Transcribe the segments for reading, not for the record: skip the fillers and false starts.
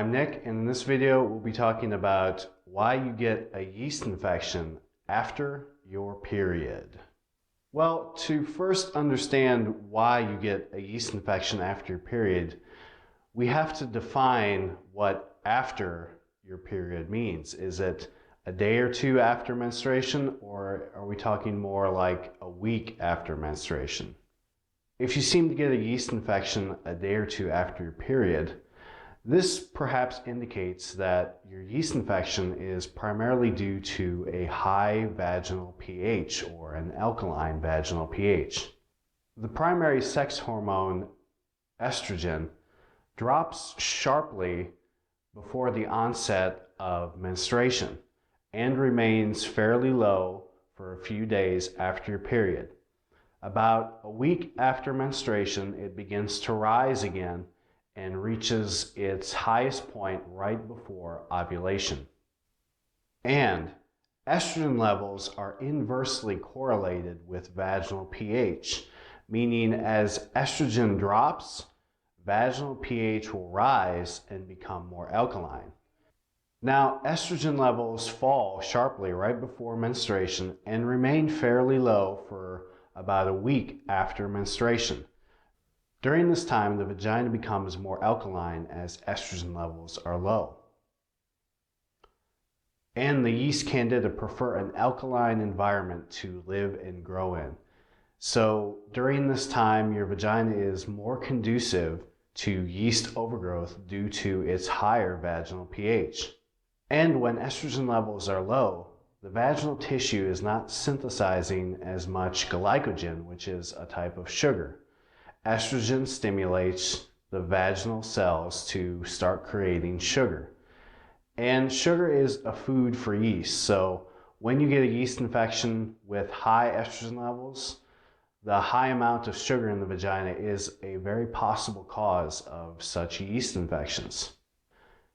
I'm Nick, and in this video we'll be talking about why you get a yeast infection after your period. Well, to first understand why you get a yeast infection after your period, we have to define what after your period means. Is it a day or two after menstruation, or are we talking more like a week after menstruation? If you seem to get a yeast infection a day or two after your period, this perhaps indicates that your yeast infection is primarily due to a high vaginal pH or an alkaline vaginal pH. The primary sex hormone, estrogen, drops sharply before the onset of menstruation and remains fairly low for a few days after your period. About a week after menstruation, it begins to rise again and reaches its highest point right before ovulation. And estrogen levels are inversely correlated with vaginal pH, meaning as estrogen drops, vaginal pH will rise and become more alkaline. Now, estrogen levels fall sharply right before menstruation and remain fairly low for about a week after menstruation. During this time, the vagina becomes more alkaline as estrogen levels are low. And the yeast Candida prefer an alkaline environment to live and grow in. So during this time, your vagina is more conducive to yeast overgrowth due to its higher vaginal pH. And when estrogen levels are low, the vaginal tissue is not synthesizing as much glycogen, which is a type of sugar. Estrogen stimulates the vaginal cells to start creating sugar. And sugar is a food for yeast. So when you get a yeast infection with high estrogen levels, the high amount of sugar in the vagina is a very possible cause of such yeast infections.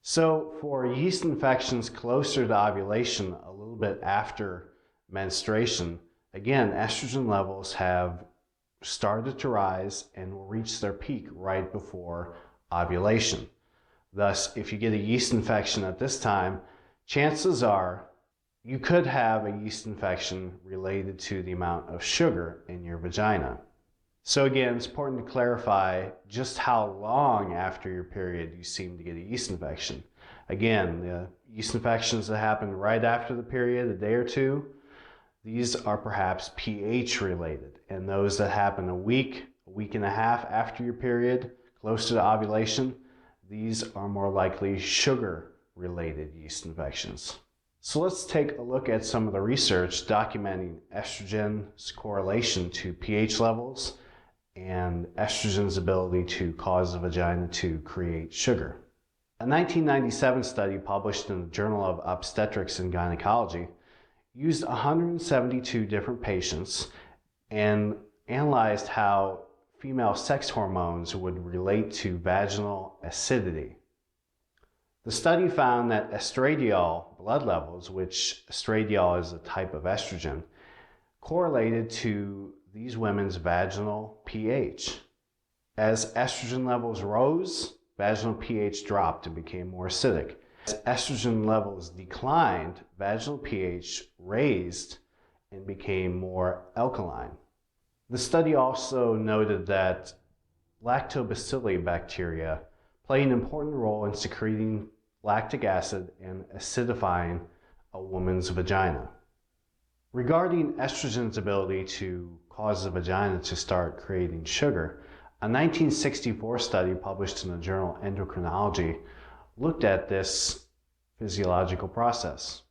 So for yeast infections closer to ovulation, a little bit after menstruation, again, estrogen levels have started to rise and will reach their peak right before ovulation. Thus, if you get a yeast infection at this time, chances are you could have a yeast infection related to the amount of sugar in your vagina. So again, it's important to clarify just how long after your period you seem to get a yeast infection. Again, the yeast infections that happen right after the period, a day or two, these are perhaps pH related, and those that happen a week and a half after your period, close to the ovulation, these are more likely sugar related yeast infections. So let's take a look at some of the research documenting estrogen's correlation to pH levels and estrogen's ability to cause the vagina to create sugar. A 1997 study published in the Journal of Obstetrics and Gynecology used 172 different patients and analyzed how female sex hormones would relate to vaginal acidity. The study found that estradiol blood levels, which estradiol is a type of estrogen, correlated to these women's vaginal pH. As estrogen levels rose, vaginal pH dropped and became more acidic. As estrogen levels declined, vaginal pH raised and became more alkaline. The study also noted that lactobacilli bacteria play an important role in secreting lactic acid and acidifying a woman's vagina. Regarding estrogen's ability to cause the vagina to start creating sugar, a 1964 study published in the journal Endocrinology looked at this physiological process.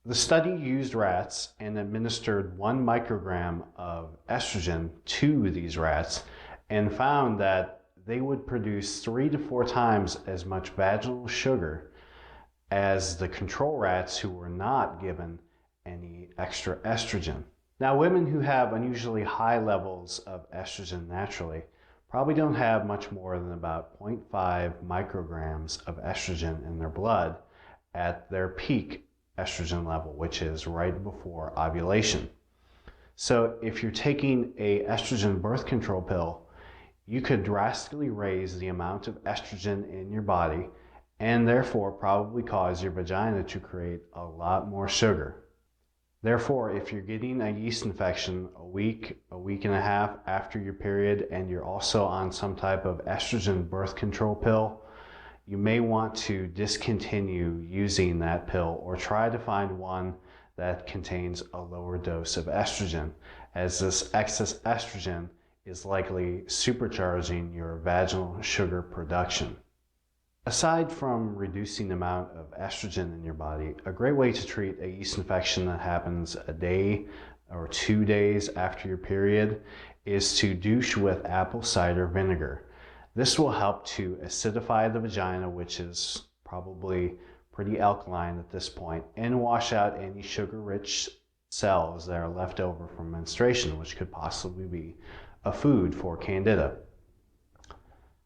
The study used rats and administered 1 microgram of estrogen to these rats and found that they would produce 3 to 4 times as much vaginal sugar as the control rats who were not given any extra estrogen. Now, women who have unusually high levels of estrogen naturally probably don't have much more than about 0.5 micrograms of estrogen in their blood at their peak estrogen level, which is right before ovulation. So if you're taking a estrogen birth control pill, you could drastically raise the amount of estrogen in your body and therefore probably cause your vagina to create a lot more sugar. Therefore, if you're getting a yeast infection a week and a half after your period, and you're also on some type of estrogen birth control pill, you may want to discontinue using that pill or try to find one that contains a lower dose of estrogen, as this excess estrogen is likely supercharging your vaginal sugar production. Aside from reducing the amount of estrogen in your body, a great way to treat a yeast infection that happens a day or 2 days after your period is to douche with apple cider vinegar. This will help to acidify the vagina, which is probably pretty alkaline at this point, and wash out any sugar-rich cells that are left over from menstruation, which could possibly be a food for Candida.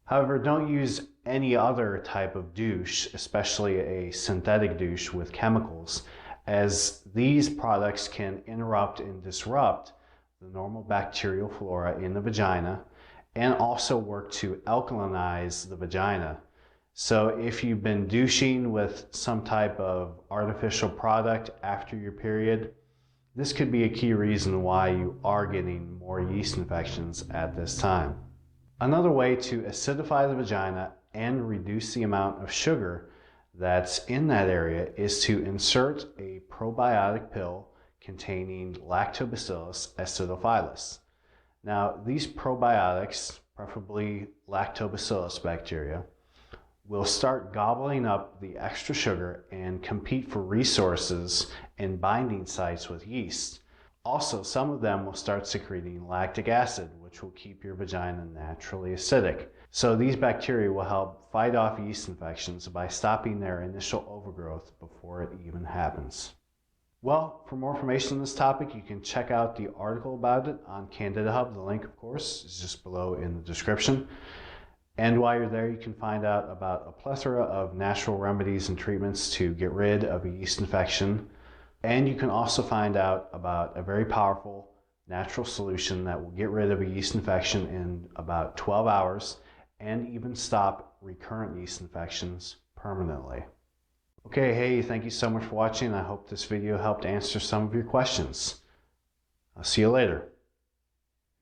However, don't use any other type of douche, especially a synthetic douche with chemicals, as these products can interrupt and disrupt the normal bacterial flora in the vagina and also work to alkalinize the vagina. So if you've been douching with some type of artificial product after your period, this could be a key reason why you are getting more yeast infections at this time. Another way to acidify the vagina and reduce the amount of sugar that's in that area is to insert a probiotic pill containing Lactobacillus acidophilus. Now, these probiotics, preferably Lactobacillus bacteria, will start gobbling up the extra sugar and compete for resources and binding sites with yeast. Also, some of them will start secreting lactic acid, which will keep your vagina naturally acidic. So these bacteria will help fight off yeast infections by stopping their initial overgrowth before it even happens. Well, for more information on this topic, you can check out the article about it on Candida Hub. The link, of course, is just below in the description. And while you're there, you can find out about a plethora of natural remedies and treatments to get rid of a yeast infection. And you can also find out about a very powerful natural solution that will get rid of a yeast infection in about 12 hours and even stop recurrent yeast infections permanently. Okay, hey, thank you so much for watching. I hope this video helped answer some of your questions. I'll see you later.